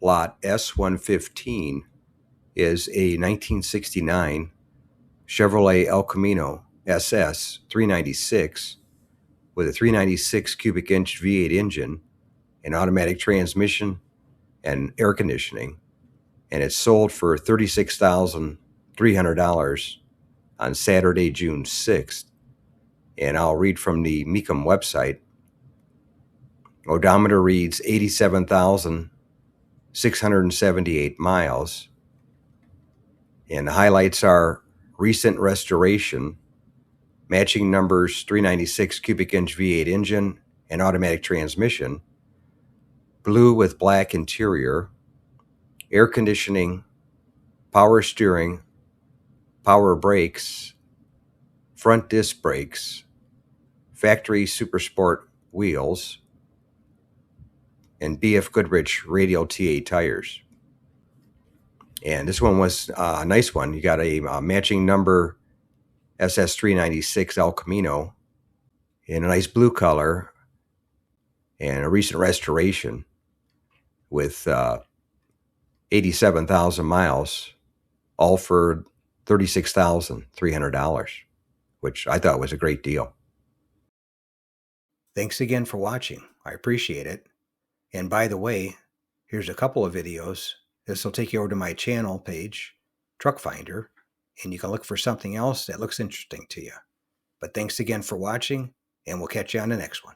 lot S115 is a 1969 Chevrolet El Camino SS396 with a 396 cubic inch V8 engine, an automatic transmission, and air conditioning, and it's sold for $36,300 on Saturday, June 6th. And I'll read from the Mecum website. Odometer reads 87,678 miles. And the highlights are recent restoration, matching numbers 396 cubic inch V8 engine and automatic transmission, blue with black interior, air conditioning, power steering, power brakes, front disc brakes, factory Super Sport wheels, and BF Goodrich radial TA tires. And this one was a nice one. You got a matching number SS396 El Camino in a nice blue color and a recent restoration with 87,000 miles, all for $36,300, which I thought was a great deal. Thanks again for watching. I appreciate it. And by the way, here's a couple of videos. This will take you over to my channel page, Truck Finder, and you can look for something else that looks interesting to you. But thanks again for watching, and we'll catch you on the next one.